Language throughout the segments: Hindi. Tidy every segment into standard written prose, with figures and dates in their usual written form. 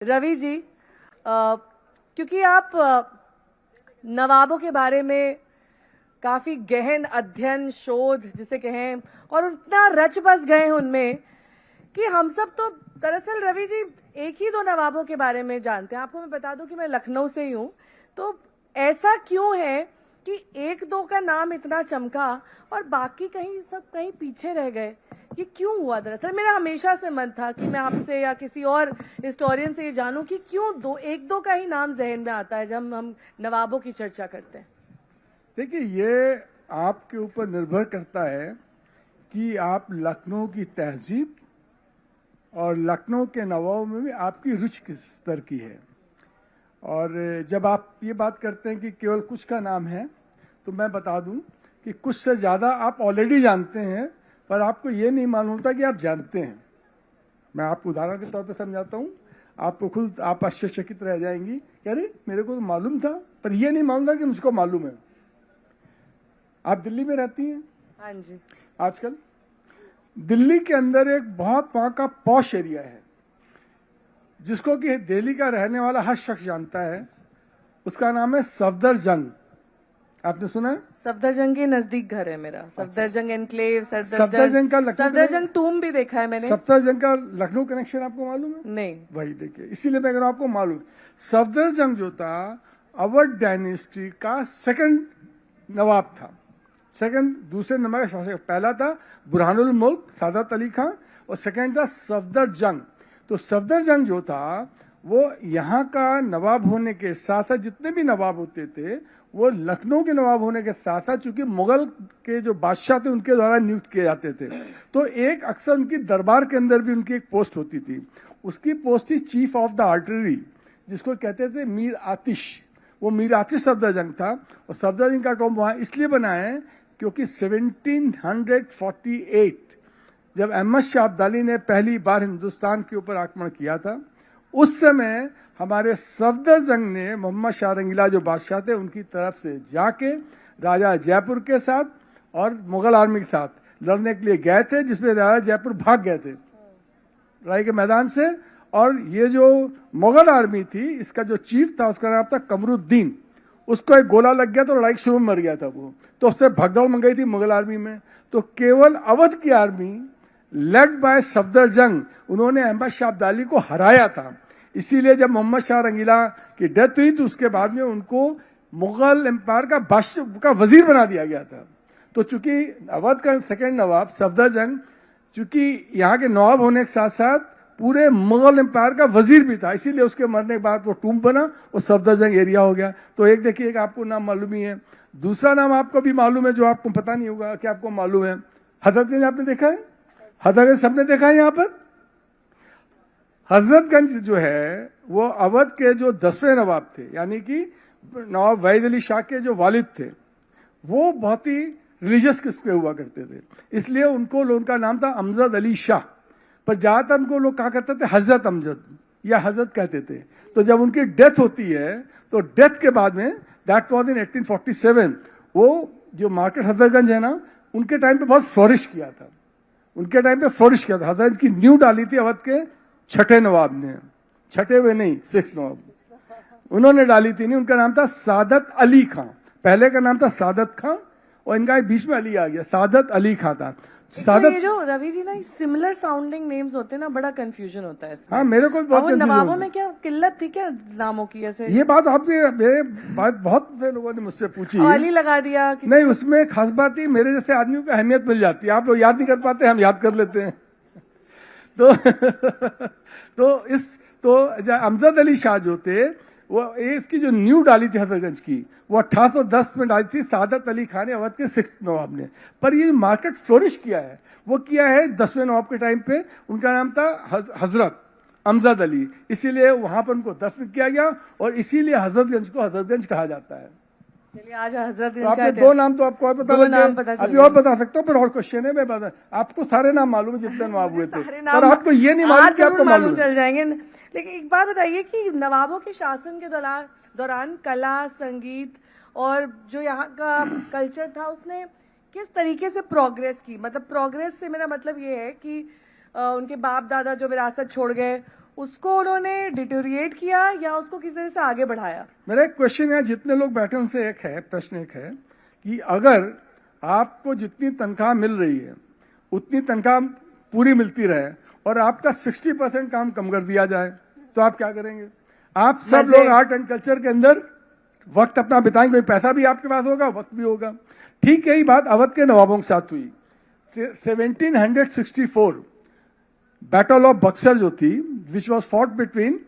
रवि जी, क्योंकि आप नवाबों के बारे में काफी गहन अध्ययन शोध जिसे कहें और उतना रच बस गए हैं उनमें कि हम सब तो दरअसल रवि जी एक ही दो नवाबों के बारे में जानते हैं। आपको मैं बता दूं कि मैं लखनऊ से ही हूं, तो ऐसा क्यों है कि एक दो का नाम इतना चमका और बाकी कहीं पीछे रह गए? ये क्यों हुआ? दरअसल मेरा हमेशा से मन था कि मैं आपसे या किसी और हिस्टोरियन से ये जानूं कि क्यों एक दो का ही नाम जहन में आता है जब हम नवाबों की चर्चा करते हैं। देखिए, ये आपके ऊपर निर्भर करता है कि आप लखनऊ की तहजीब और लखनऊ के नवाबों में भी आपकी रुचि किस स्तर की है। और जब आप ये बात करते हैं कि केवल कुछ का नाम है, तो मैं बता दूं कि कुछ से ज़्यादा आप ऑलरेडी जानते हैं, पर आपको ये नहीं मालूम होता कि आप जानते हैं। मैं आपको उदाहरण के तौर पे समझाता हूँ, आपको खुद आप आश्चर्यचकित रह जाएंगी कि अरे मेरे को तो मालूम था, पर ये नहीं मालूम था कि मुझको मालूम है। आप दिल्ली में रहती हैं? हाँ जी। आजकल दिल्ली के अंदर एक बहुत वहाँ का पॉश एरिया है जिसको कि दिल्ली का रहने वाला हर शख्स जानता है। उसका नाम है सफदरजंग। आपने सुना है? सफदरजंग के नजदीक घर है मेरा। सफदरजंग एनक्लेव, सफदरजंग का सफदरजंग टूम भी देखा है मैंने। सफदरजंग का लखनऊ कनेक्शन आपको मालूम है? नहीं। वही देखिए, इसीलिए मैं कह रहा हूं आपको मालूम। सफदरजंग जो था अवध डायनेस्टी का सेकंड नवाब था। सेकंड, दूसरे नंबर का शासक। पहला था बुरहानुल मुल्क सादत अली खां और सेकंड था सफदरजंग। तो सफदरजंग जो था वो यहाँ का नवाब होने के साथ साथ जितने भी नवाब होते थे वो लखनऊ के नवाब होने के साथ साथ चूंकि मुगल के जो बादशाह थे उनके द्वारा नियुक्त किए जाते थे, तो एक अक्सर उनकी दरबार के अंदर भी उनकी एक पोस्ट होती थी। उसकी पोस्ट थी चीफ ऑफ द आर्टरी, जिसको कहते थे मीर आतिश। वो मीर आतिश सफदरजंग था। और सफदरजंग का टॉम वहाँ इसलिए बना है क्योंकि 1748 जब अहमद शाह अब्दाली ने पहली बार हिंदुस्तान के ऊपर आक्रमण किया था, उस समय हमारे सफदरजंग ने मोहम्मद शाह रंगीला जो बादशाह थे उनकी तरफ से जाके राजा जयपुर के साथ और मुगल आर्मी के साथ लड़ने के लिए गए थे, जिसमें राजा जयपुर भाग गए थे लड़ाई के मैदान से। और ये जो मुगल आर्मी थी, इसका जो चीफ था उसका नाम था कमरुद्दीन। उसको एक गोला लग गया तो लड़ाई शुरू में मर गया था वो, तो उससे भगदड़ मच गई थी मुगल आर्मी में। तो केवल अवध की आर्मी लेड बाय सफदरजंग, उन्होंने अहमद शाह अब्दाली को हराया था। इसीलिए जब मोहम्मद शाह रंगीला की डेथ हुई तो उसके बाद में उनको मुगल एम्पायर का बादशाह का वजीर बना दिया गया था। तो चूंकि अवध का सेकंड नवाब सफदरजंग, चूंकि यहाँ के नवाब होने के साथ साथ पूरे मुगल एम्पायर का वजीर भी था, इसीलिए उसके मरने के बाद वो टूम बना और सफदरजंग एरिया हो गया। तो एक देखिए, एक आपको नाम मालूम ही है। दूसरा नाम आपको भी मालूम है जो आपको पता नहीं होगा कि आपको मालूम है। हजरतगंज आपने देखा है? हजरतगंज सबने देखा है यहाँ पर। हजरतगंज जो है वो अवध के जो 10वें नवाब थे, यानी कि नवाब वहीद अली शाह के जो वालिद थे, वो बहुत ही रिलीजियस किस्म के हुआ करते थे, इसलिए उनका नाम था अमजद अली शाह। पर ज्यादातर उनको लोग कहा करते थे हजरत अमजद या हजरत कहते थे। तो जब उनकी डेथ होती है तो डेथ के बाद में दैट वाज इन 1847, वो जो मार्केट हजरतगंज है ना, उनके टाइम पे बहुत फ्लोरिश किया था। उनके टाइम पे फ्लोरिश किया था। हजरतगंज की न्यू डाली थी अवध के छठे नवाब ने, छठे हुए नहीं, 6 नवाब उन्होंने डाली थी। नहीं, उनका नाम था सादत अली खां। पहले का नाम था सादत खां और इनका बीच में अली आ गया, सादत अली खां था। सादत, ये जो रवि जी ना सिमिलर साउंडिंग नेम्स होते हैं ना, बड़ा कंफ्यूजन होता है इसमें। हाँ, मेरे को बहुत नवाबों में क्या किल्लत थी क्या नामों की? ऐसे ये बात आपने बात बहुत लोगों ने मुझसे पूछी। अली लगा दिया नहीं, उसमें खास बात ही मेरे जैसे आदमी को अहमियत मिल जाती है। आप लोग याद नहीं कर पाते, हम याद कर लेते हैं। तो अमजद अली शाह जो थे, वो इसकी जो न्यू डाली थी हजरतगंज की, वो 1810 में डाली थी सादत अली खान ने, अवध के 6th नवाब ने। पर ये मार्केट फ्लोरिश किया है, वो किया है 10वें नवाब के टाइम पे। उनका नाम था हजरत अमजद अली, इसीलिए वहां पर उनको दफन किया गया और इसीलिए हजरतगंज को हजरतगंज कहा जाता है। चलिए, आज हजरतगंज तो आपने 2 नाम तो आपको और पता लगे, अभी और बता सकता हूँ, पर और क्वेश्चन है। मैं बता, आपको सारे नाम मालूम है जितने नवाब हुए थे, पर आपको ये नहीं मालूम कि आपको मालूम चल जाएंगे। लेकिन एक बात बताइए कि नवाबों के शासन के दौरान कला, संगीत और जो यहाँ का कल्चर था, उसने किस तरीके से प्रोग्रेस की? मतलब प्रोग्रेस से मेरा मतलब ये है कि उनके बाप दादा जो विरासत छोड़ गए उसको उन्होंने डिटोरिएट किया या उसको किसी तरह से आगे बढ़ाया? मेरा एक क्वेश्चन है, जितने लोग बैठे उनसे एक है प्रश्न, एक है कि अगर आपको जितनी तनख्वाह मिल रही है उतनी तनख्वाह पूरी मिलती रहे और आपका 60% काम कम कर दिया जाए तो आप क्या करेंगे? आप सब लोग आर्ट एंड कल्चर के अंदर वक्त अपना बिताएंगे, कोई पैसा भी आपके पास होगा, वक्त भी होगा। ठीक यही बात अवध के नवाबों के साथ हुई। 1764 बैटल ऑफ बक्सर जो थी, which was fought between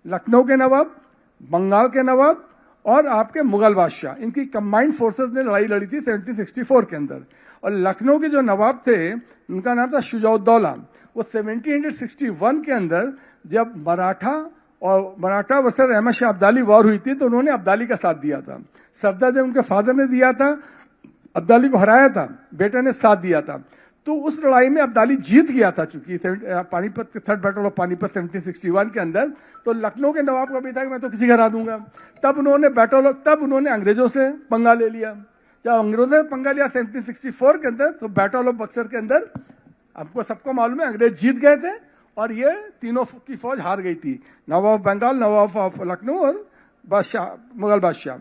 Lucknow के नवाब, बंगाल के नवाब और आपके मुगल बादशाह, इनकी कंबाइंड फोर्सेस ने लड़ाई लड़ी थी 1764 के अंदर। और लखनऊ के जो नवाब थे उनका नाम था शुजाउद्दौला। वो 1761 के अंदर जब मराठा वर्सेस अहमद शाह अब्दाली वॉर हुई थी तो उन्होंने अब्दाली का साथ दिया था। सफदर उनके फादर ने दिया था, अब्दाली को हराया था, बेटे ने साथ दिया था। तो उस लड़ाई में अब्दाली जीत गया था, चूंकि पानीपत के थर्ड बैटल ऑफ पानीपत 1761 के अंदर। तो लखनऊ के नवाब का भी था कि मैं तो किसी का हरा दूंगा। तब उन्होंने अंग्रेजों से पंगा ले लिया। जब अंग्रेजों से पंगा लिया 1764 के अंदर, तो बैटल ऑफ बक्सर के अंदर आपको सबको मालूम है अंग्रेज जीत गए थे और ये तीनों की फौज हार गई थी, नवाब ऑफ बंगाल, नवाब ऑफ लखनऊ और बादशाह, मुगल बादशाह।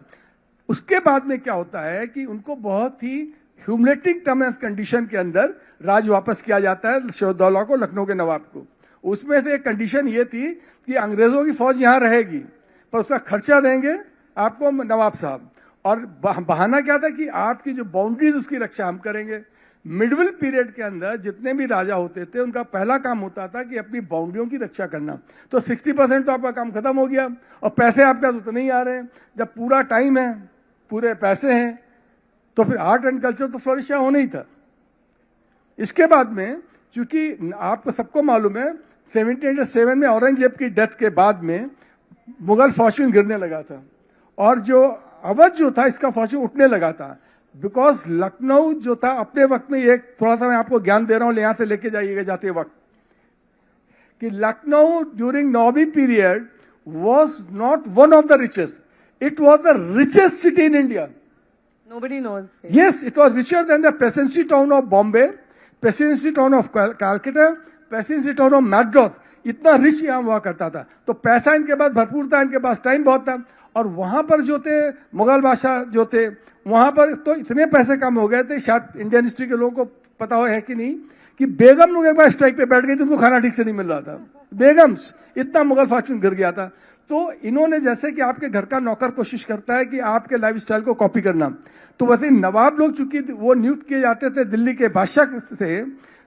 उसके बाद में क्या होता है कि उनको बहुत ही ह्यूमिलेटिंग टर्म एंड कंडीशन के अंदर राज वापस किया जाता है शुजाउद्दौला को, लखनऊ के नवाब को। उसमें से एक कंडीशन ये थी कि अंग्रेजों की फौज यहाँ रहेगी पर उसका खर्चा देंगे आपको नवाब साहब, और बहाना क्या था कि आपकी जो बाउंड्रीज उसकी रक्षा हम करेंगे। मिडविल पीरियड के अंदर जितने भी राजा होते थे उनका पहला काम होता था कि अपनी बाउंड्रियों की रक्षा करना। तो 60% तो आपका काम खत्म हो गया और पैसे आपके पास उतने ही आ रहे हैं। जब पूरा टाइम है, पूरे पैसे हैं, तो फिर आर्ट एंड कल्चर तो फ्लोरिश होना ही था। इसके बाद में चूंकि आपको सबको मालूम है 1707 में औरंगजेब की डेथ के बाद में मुगल फॉर्च्यून गिरने लगा था और जो अवध जो था इसका फॉर्च्यून उठने लगा था। बिकॉज लखनऊ जो था अपने वक्त में, एक थोड़ा सा मैं आपको ज्ञान दे रहा हूं, यहां से लेके जाइएगा जाते वक्त, कि Lucknow during Nawabi period was not one of the richest, it was the richest city in India. Nobody knows. Yes, it was richer than the presidency town of Bombay, presidency town of Calcutta, presidency town of Madras. इतना रिच यहाँ हुआ करता था। तो पैसा इनके पास भरपूर था, इनके पास टाइम बहुत था। और वहां पर जो थे मुगल बादशाह जो थे, वहां पर तो इतने पैसे कम हो गए थे, शायद इंडियन हिस्ट्री के लोगों को पता हो है कि नहीं, कि बेगम लोग एक बार स्ट्राइक पे बैठ गई थी, उनको खाना ठीक से नहीं मिल रहा था। बेगम्स, इतना मुगल फॉर्च्यून गिर गया था। तो इन्होंने, जैसे कि आपके घर का नौकर कोशिश करता है कि आपके लाइफस्टाइल को कॉपी करना, तो वैसे नवाब लोग चूंकि वो नियुक्त किए जाते थे दिल्ली के बादशाह से,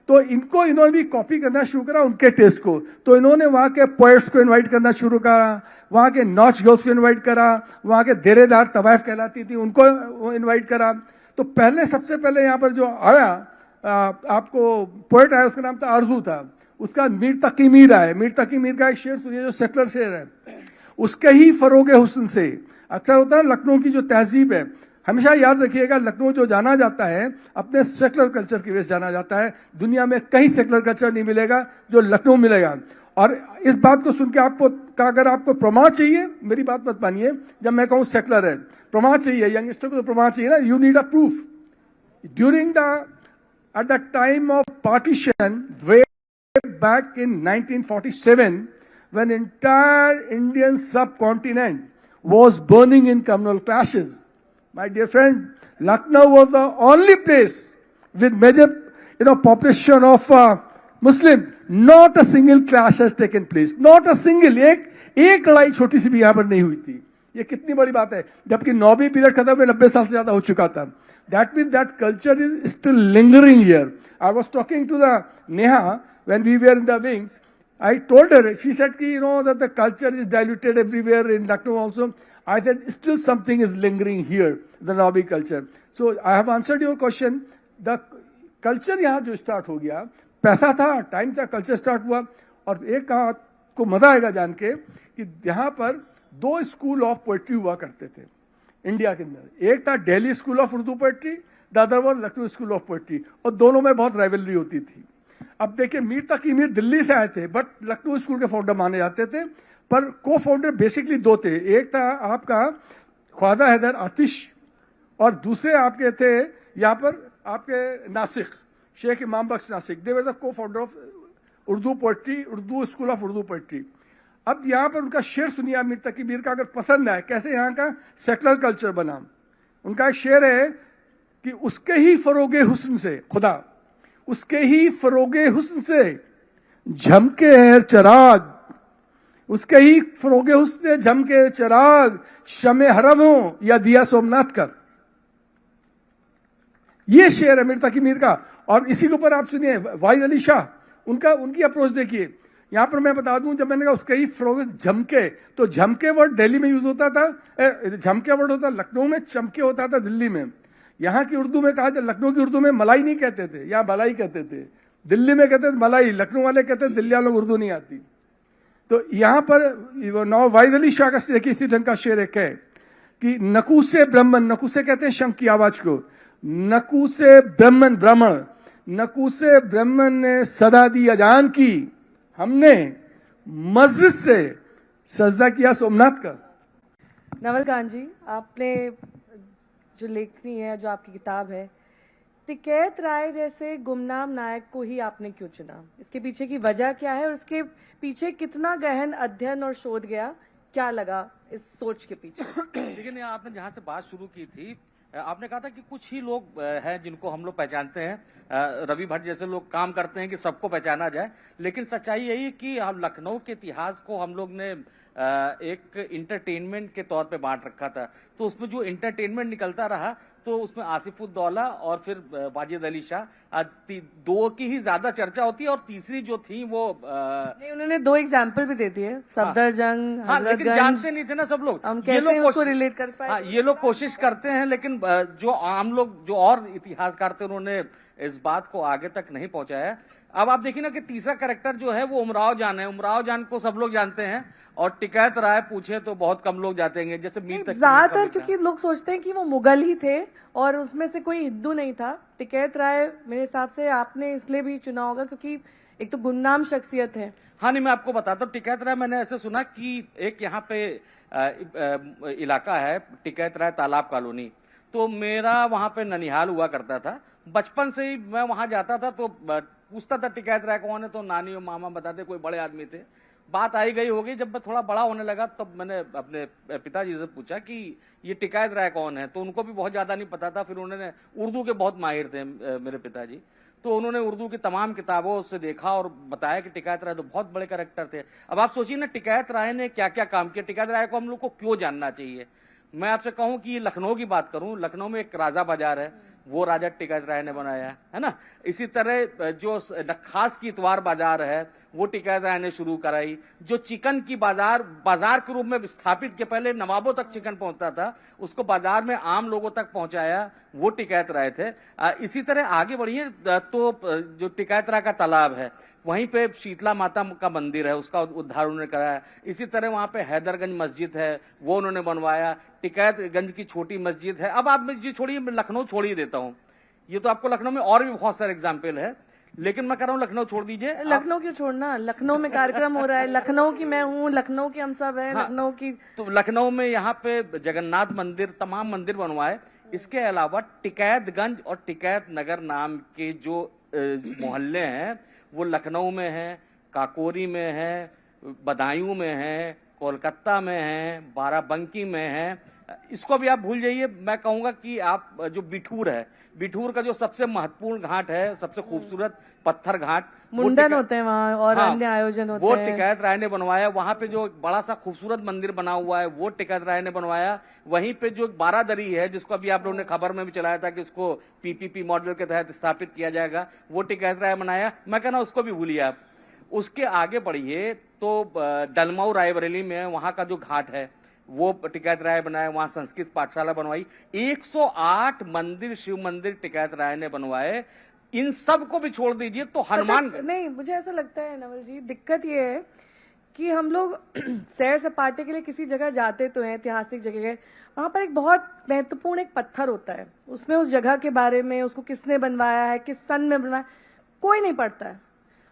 तो इन्होंने भी कॉपी करना शुरू करा उनके टेस्ट को। तो इन्होंने वहां के पोएट्स को इनवाइट करना शुरू करा, वहां के नौच गर्ल्स को इनवाइट करा, वहां के देरेदार तवायफ कहलाती थी उनको इनवाइट करा। तो पहले, सबसे पहले यहाँ पर जो आया आपको पोएट आया, उसका नाम था आरजू था, उसका मीर तकी मीर आया। मीर तकी मीर का एक शेर सुनिए जो सेकुलर शेर है, उसके ही फरोगे हुस्न से। अक्सर होता है लखनऊ की जो तहजीब है, हमेशा याद रखिएगा, लखनऊ जो जाना जाता है अपने सेकुलर कल्चर की वजह से जाना जाता है। दुनिया में कहीं सेकुलर कल्चर नहीं मिलेगा जो लखनऊ मिलेगा। और इस बात को सुन के आपको का अगर आपको प्रमाण चाहिए, मेरी बात मत मानिए, जब मैं कहूँ सेकुलर है, प्रमाण चाहिए, यंगस्टर को तो प्रमाण चाहिए ना, you need a proof. During at the time of partition, way back in 1947, when entire Indian subcontinent was burning in communal clashes, my dear friend, Lucknow was the only place with major, population of Muslim. Not a single clash has taken place. Not a single, एक लड़ाई छोटी सी भी यहाँ पर नहीं हुई थी। ये कितनी बड़ी बात है, जबकि नौबी पीरियड खत्म हुए 90 साल से ज्यादा हो चुका था। That means that culture is still lingering here. I was talking to the Neha when we were in the wings. I told her, she said, that the culture is diluted everywhere in Lucknow also. I said, still something is lingering here, the Nobby culture. So I have answered your question. The culture यहाँ जो start हो गया, पैसा था, टाइम था, कल्चर स्टार्ट हुआ। और एक आपको मजा आएगा जान के कि यहाँ पर 2 स्कूल ऑफ पोएट्री हुआ करते थे इंडिया के अंदर। एक था Delhi school of Urdu poetry, the other was Lucknow school of poetry, और दोनों में बहुत राइवलरी होती थी। अब देखिए, मीर तकी मीर दिल्ली से आए थे, बट लखनऊ स्कूल के फाउंडर माने जाते थे, पर को फाउंडर बेसिकली 2 थे। एक था आपका ख्वाजा हैदर आतिश और दूसरे आपके थे यहाँ पर आपके नासिक, शेख इमाम बख्श नासिक। दे वर द को founder of Urdu poetry, Urdu school of Urdu poetry. अब यहाँ पर उनका शेर सुनिए आप मीर तकी मीर का, अगर पसंद आए कैसे यहाँ का सेकुलर कल्चर बना। उनका एक शेर है कि उसके ही फरोगे हुस्न से, खुदा उसके ही फरोगे हुस्न से झमके हैं चिराग, उसके ही फरोगे हुस्न से झमके चिराग, शमे हरम हो या दिया सोमनाथ का। ये शेर है मीर तकी मीर का। और इसी के ऊपर आप सुनिए वाहिद अली शाह, उनकी अप्रोच देखिए। यहां पर मैं बता दूं, जब मैंने कहा उसके ही फरोगे झमके, तो झमके वर्ड दिल्ली में यूज होता था, झमके वर्ड होता लखनऊ में, चमके होता था दिल्ली में। यहाँ की उर्दू में कहा जाए, लखनऊ की उर्दू में मलाई नहीं कहते थे, या मलाई कहते थे, दिल्ली में कहते थे मलाई, लखनऊ वाले कहते थे दिल्ली वालों को उर्दू नहीं आती। तो यहाँ पर नवाब वाहिद अली शाह का देखिए इसी ढंग का शेर एक है कि नकूसे ब्राह्मण, नकूसे कहते हैं शंख की आवाज को, नकूसे ब्राह्मण, ब्राह्मण नकूसे ब्राह्मण ने सदा दी अजान की, हमने मस्जिद से सजदा किया सोमनाथ का। नवल कांत जी, आपने जो लेखनी है, जो आपकी किताब है, टिकैत राय जैसे गुमनाम नायक को ही आपने क्यों चुना? इसके पीछे की वजह क्या है और उसके पीछे कितना गहन अध्ययन और शोध गया? क्या लगा इस सोच के पीछे? लेकिन आपने जहां से बात शुरू की थी, आपने कहा था कि कुछ ही लोग हैं जिनको हम लोग पहचानते हैं, रवि भट्ट जैसे लोग काम करते हैं कि सबको पहचाना जाए। लेकिन सच्चाई यही है कि हम लखनऊ के इतिहास को हम लोग ने एक इंटरटेनमेंट के तौर पे बांट रखा था। तो उसमें जो इंटरटेनमेंट निकलता रहा, तो उसमें आसिफुद्दौला और फिर वाजिद अली शाह, दो की ही ज्यादा चर्चा होती है। और तीसरी जो थी वो नहीं, उन्होंने दो एग्जाम्पल भी दे दिए, सफदरजंग, हाँ, लेकिन जानते नहीं थे ना सब लोग। हम कैसे उसको रिलेट कर पाए? हाँ, ये लोग कोशिश करते हैं, लेकिन जो आम लोग, जो और इतिहासकार थे, उन्होंने इस बात को आगे तक नहीं पहुंचाया। अब आप देखिए ना कि तीसरा कैरेक्टर जो है वो उमराव जान है। उमराव जान को सब लोग जानते हैं, और टिकैत राय पूछे तो बहुत कम लोग जाते हैं, जैसे मीर तकी। ज्यादातर क्योंकि लोग सोचते हैं कि वो मुगल ही थे और उसमें से कोई हिंदू नहीं था। टिकैत राय मेरे हिसाब से आपने इसलिए भी चुना होगा क्योंकि एक तो गुमनाम शख्सियत है। हाँ, नहीं, मैं आपको बताता हूँ। टिकैत राय मैंने ऐसे सुना कि एक यहाँ पे इलाका है टिकैत राय तालाब कॉलोनी, तो मेरा वहां पे ननिहाल हुआ करता था। बचपन से ही मैं वहां जाता था, तो पूछता था टिकैत राय कौन है, तो नानी और मामा बताते कोई बड़े आदमी थे। बात आई गई होगी, जब मैं थोड़ा बड़ा होने लगा तब मैंने अपने पिताजी से पूछा कि ये टिकैत राय कौन है, तो उनको भी बहुत ज्यादा नहीं पता था। फिर उन्होंने, उर्दू के बहुत माहिर थे मेरे पिताजी, तो उन्होंने उर्दू की तमाम किताबों से देखा और बताया कि टिकैत राय तो बहुत बड़े कैरेक्टर थे। अब आप सोचिए ना, टिकैत राय ने क्या क्या काम किया, टिकैत राय को हम लोग को क्यों जानना चाहिए। मैं आपसे कहूं कि लखनऊ की बात करूं, लखनऊ में एक राजा बाजार है, वो राजा टिकैत राय ने बनाया है ना। इसी तरह जो नखास की इतवार बाजार है, वो टिकैत राय ने शुरू कराई। जो चिकन की बाजार के रूप में स्थापित के पहले नवाबों तक चिकन पहुंचता था, उसको बाजार में आम लोगों तक पहुंचाया, वो टिकैत राय थे। इसी तरह आगे बढ़िए तो जो टिकैत राय का तालाब है, वहीं पे शीतला माता का मंदिर है, उसका उद्धार उन्होंने कराया। इसी तरह वहां पे हैदरगंज मस्जिद है, वो उन्होंने बनवाया। टिकैतगंज की छोटी मस्जिद है। अब आप जी छोड़िए, लखनऊ छोड़ ही देता हूँ, ये तो आपको लखनऊ में और भी बहुत सारे एग्जाम्पल है, लेकिन मैं कह रहा हूँ लखनऊ छोड़ दीजिए। लखनऊ क्यों छोड़ना? लखनऊ में कार्यक्रम हो रहा है, लखनऊ की मैं हूँ, लखनऊ के हम सब हैं। हाँ, लखनऊ की, तो लखनऊ में यहाँ पे जगन्नाथ मंदिर, तमाम मंदिर बनवाए। इसके अलावा टिकैतगंज और टिकैत नगर नाम के जो मोहल्ले हैं, वो लखनऊ में है, काकोरी में है, बदायूं में है, कोलकाता में है, बाराबंकी में है। इसको भी आप भूल जाइए। मैं कहूंगा कि आप जो बिठूर है, बिठूर का जो सबसे महत्वपूर्ण घाट है, सबसे खूबसूरत पत्थर घाट, मुंडन होते हैं वहाँ और अन्य आयोजन होते हैं, वो टिकैत राय ने बनवाया। वहां पे जो बड़ा सा खूबसूरत मंदिर बना हुआ है, वो टिकैत राय ने बनवाया। वहीं पे जो बारादरी है, जिसको अभी आप लोगों ने खबर में भी चलाया था कि इसको पीपीपी मॉडल के तहत स्थापित किया जाएगा, वो टिकैत राय बनाया। मैं कहना उसको भी भूलिए आप। उसके आगे बढ़िए तो डलमऊ रायबरेली में वहां का जो घाट है, वो टिकैत राय बनाया। वहां संस्कृत पाठशाला बनवाई। 108 मंदिर, शिव मंदिर टिकैत राय ने बनवाए। इन सब को भी छोड़ दीजिए तो हनुमान, नहीं, मुझे ऐसा लगता है नवल जी, दिक्कत ये है कि हम लोग सैर सपाटे के लिए किसी जगह जाते तो हैं, ऐतिहासिक जगह, वहां पर एक बहुत महत्वपूर्ण एक पत्थर होता है, उसमें उस जगह के बारे में, उसको किसने बनवाया है, किस सन में बनवाया, कोई नहीं पढ़ता है।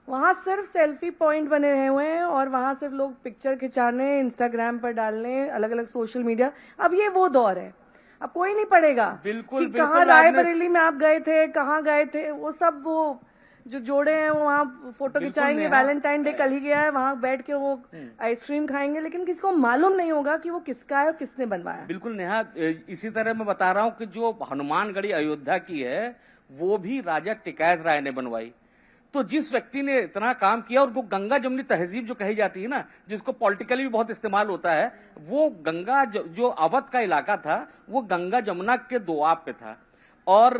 वहां सिर्फ सेल्फी पॉइंट बने रहे हुए हैं और वहां सिर्फ लोग पिक्चर खिंचाने, इंस्टाग्राम पर डालने, अलग अलग सोशल मीडिया। अब ये वो दौर है, अब कोई नहीं पढ़ेगा बिल्कुल कि कहाँ रायबरेली में आप गए थे, कहाँ गए थे, वो सब वो जो जोड़े हैं वो वहाँ फोटो खिंचाएंगे, वैलेंटाइन डे कल ही गया है, वहाँ बैठ के वो आइसक्रीम खाएंगे, लेकिन किसी को मालूम नहीं होगा कि वो किसका है और किसने बनवाया। बिल्कुल नेहा, इसी तरह मैं बता रहा हूँ कि जो हनुमानगढ़ी अयोध्या की है वो भी राजा टिकैत राय ने बनवाई। तो जिस व्यक्ति ने इतना काम किया, और वो गंगा जमुनी तहजीब जो कही जाती है ना, जिसको पॉलिटिकली भी बहुत इस्तेमाल होता है, वो गंगा जो अवध का इलाका था वो गंगा जमुना के दोआब पे था, और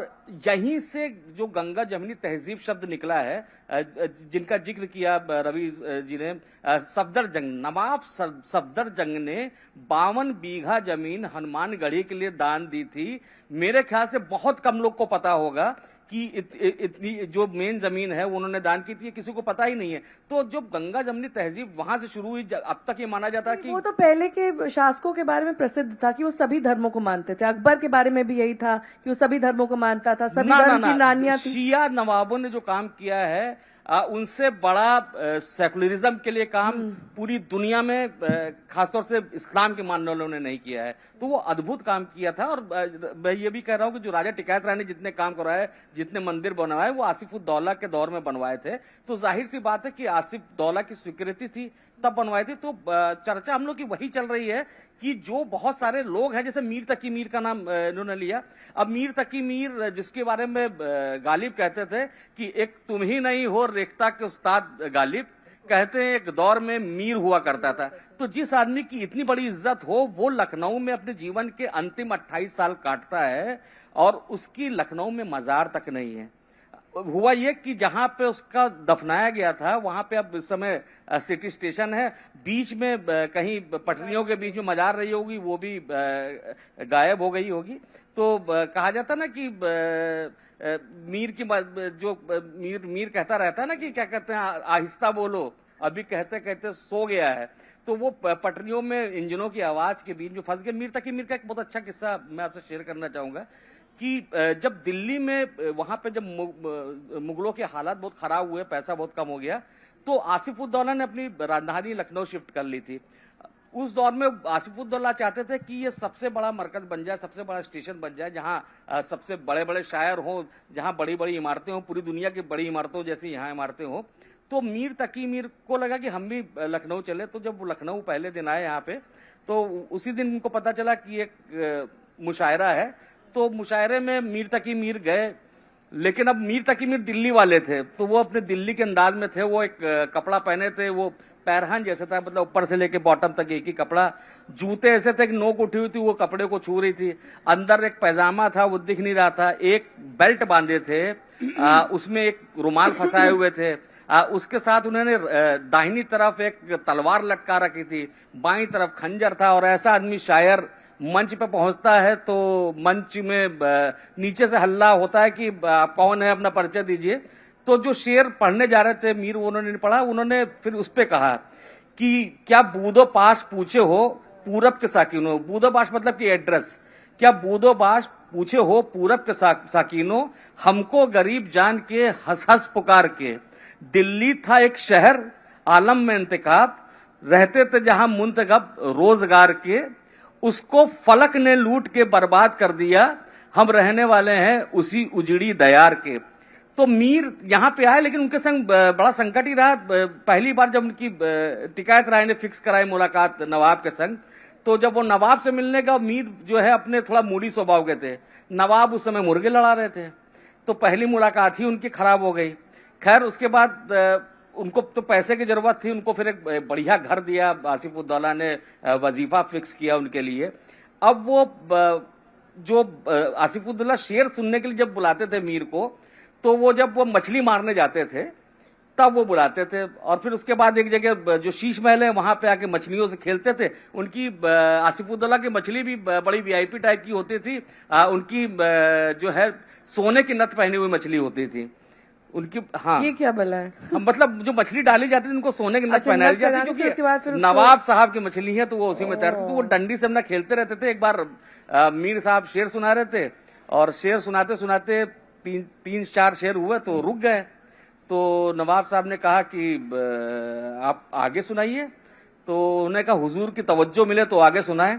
यहीं से जो गंगा जमुनी तहजीब शब्द निकला है, जिनका जिक्र किया रवि जी ने, सफदरजंग, नवाब सफदरजंग ने 52 बीघा जमीन हनुमानगढ़ी के लिए दान दी थी। मेरे ख्याल से बहुत कम लोग को पता होगा कि इतनी जो मेन जमीन है वो उन्होंने दान की थी, किसी को पता ही नहीं है। तो जो गंगा जमुनी तहजीब वहां से शुरू हुई, अब तक ये माना जाता है कि वो तो पहले के शासकों के बारे में प्रसिद्ध था कि वो सभी धर्मों को मानते थे। अकबर के बारे में भी यही था कि वो सभी धर्मों को मानता था, सभी धर्म की रानियां थी। शिया नवाबों ने जो काम किया है, उनसे बड़ा सेकुलरिज्म के लिए काम पूरी दुनिया में, खासतौर से इस्लाम के मानने वालों ने नहीं किया है। तो वो अद्भुत काम किया था। और मैं ये भी कह रहा हूँ कि जो राजा टिकैत राय ने जितने काम करवाए, जितने मंदिर बनवाए, वो आसिफुद्दौला के दौर में बनवाए थे। तो जाहिर सी बात है कि आसिफुद्दौला की स्वीकृति थी तब बनवाए थे। तो चर्चा हम लोग की वही चल रही है कि जो बहुत सारे लोग हैं, जैसे मीर तकी मीर का नाम इन्होंने लिया। अब मीर तकी मीर, जिसके बारे में गालिब कहते थे कि एक तुम ही नहीं हो रेख्ता के उस्ताद गालिब, कहते हैं एक दौर में मीर हुआ करता था। तो जिस आदमी की इतनी बड़ी इज्जत हो, वो लखनऊ में अपने जीवन के अंतिम 28 साल काटता है और उसकी लखनऊ में मजार तक नहीं है। हुआ ये कि जहां पे उसका दफनाया गया था वहां पे अब इस समय सिटी स्टेशन है, बीच में कहीं पटरियों के बीच में मजार रही होगी, वो भी गायब हो गई होगी। तो कहा जाता ना कि मीर की जो मीर कहता रहता है ना कि क्या कहते हैं, आहिस्ता बोलो, अभी कहते कहते सो गया है। तो वो पटरियों में इंजनों की आवाज के बीच में फंस गए। मीर तकी मीर का एक बहुत अच्छा किस्सा मैं आपसे शेयर करना चाहूंगा कि जब दिल्ली में वहां पे जब मुगलों के हालात बहुत खराब हुए, पैसा बहुत कम हो गया, तो आसिफुद्दौला ने अपनी राजधानी लखनऊ शिफ्ट कर ली थी। उस दौर में आसिफुद्दौला चाहते थे कि ये सबसे बड़ा मरकज बन जाए, सबसे बड़ा स्टेशन बन जाए, जहां सबसे बड़े बड़े शायर हों, जहां बड़ी बड़ी इमारतें हों, पूरी दुनिया की बड़ी इमारतों जैसी यहाँ इमारतें हों। तो मीर तकी मीर को लगा कि हम भी लखनऊ चले। तो जब वो लखनऊ पहले दिन आए यहाँ पे, तो उसी दिन उनको पता चला कि एक मुशायरा है। तो मुशायरे में मीर तकी मीर गए, लेकिन अब मीर तकी मीर दिल्ली वाले थे, तो वो अपने दिल्ली के अंदाज में थे। वो एक कपड़ा पहने थे, वो पैरहन जैसा था, मतलब ऊपर से लेके बॉटम तक एक ही कपड़ा। जूते ऐसे थे कि नोक उठी हुई थी, वो कपड़े को छू रही थी। अंदर एक पैजामा था, वो दिख नहीं रहा था। एक बेल्ट बांधे थे, उसमें एक रुमाल फंसाए हुए थे। उसके साथ उन्होंने दाहिनी तरफ एक तलवार लटका रखी थी, बाईं तरफ खंजर था। और ऐसा आदमी शायर मंच पे पहुंचता है तो मंच में नीचे से हल्ला होता है कि आप कौन है, अपना परिचय दीजिए। तो जो शेर पढ़ने जा रहे थे मीर, वो उन्होंने पढ़ा। उन्होंने फिर उस पे कहा कि क्या बूदो पाश पूछे हो पूरब के साकिनों। बूदो पाश मतलब कि एड्रेस। क्या बूदो पाश पूछे हो पूरब के साकिनों, हमको गरीब जान के हंस हंस पुकार के। दिल्ली था एक शहर आलम में इंतखाब, रहते थे जहां मुंतखब रोजगार के। उसको फलक ने लूट के बर्बाद कर दिया, हम रहने वाले हैं उसी उजड़ी दयार के। तो मीर यहाँ पे आए, लेकिन उनके संग बड़ा संकट ही रहा। पहली बार जब उनकी टिकैत राय ने फिक्स कराई मुलाकात नवाब के संग, तो जब वो नवाब से मिलने का, मीर जो है अपने थोड़ा मूडी स्वभाव के थे, नवाब उस समय मुर्गे लड़ा रहे थे, तो पहली मुलाकात ही उनकी खराब हो गई। खैर उसके बाद उनको तो पैसे की जरूरत थी, उनको फिर एक बढ़िया घर दिया आसिफुद्दौला ने, वजीफा फिक्स किया उनके लिए। अब वो जो आसिफुद्दौला शेर सुनने के लिए जब बुलाते थे मीर को, तो वो जब वो मछली मारने जाते थे तब वो बुलाते थे। और फिर उसके बाद एक जगह जो शीश महल है वहां पे आके मछलियों से खेलते थे। उनकी आसिफुद्दौला की मछली भी बड़ी वीआईपी टाइप की होती थी। उनकी जो है सोने की नथ पहनी हुई मछली होती थी उनकी। हाँ, ये क्या भला है? मतलब जो मछली डाली जाती थी उनको सोने की नथ पहनाई जाती थी, क्योंकि नवाब साहब की मछली है तो वो उसी में तैरती। तो वो डंडी से अपना खेलते रहते थे। एक बार मीर साहब शेर सुना रहे थे, और शेर सुनाते सुनाते तीन चार शेर हुए तो रुक गए। तो नवाब साहब ने कहा कि आप आगे सुनाइए। तो उन्होंने कहा हुजूर की तवज्जो मिले तो आगे सुनाए।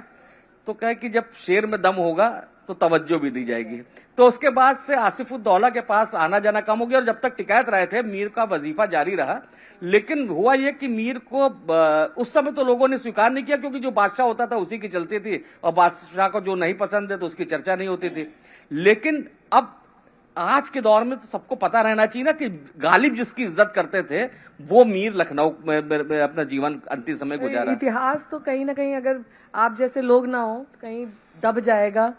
तो कहे कि जब शेर में दम होगा तो तवज्जो भी दी जाएगी। तो उसके बाद से आसिफुद्दौला के पास आना जाना कम हो गया और जब तक टिकैत रहे थे मीर का वजीफा जारी रहा। लेकिन हुआ यह कि मीर को उस समय तो लोगों ने स्वीकार नहीं किया, क्योंकि जो बादशाह होता था उसी की चलती थी और बादशाह को जो नहीं पसंद है तो उसकी चर्चा नहीं होती थी। लेकिन अब आज के दौर में तो सबको पता रहना चाहिए ना कि गालिब जिसकी इज्जत करते थे वो मीर लखनऊ में अपना जीवन अंतिम समय गुजारा। इतिहास तो कहीं ना कहीं अगर आप जैसे लोग ना हो तो कहीं दब जाएगा।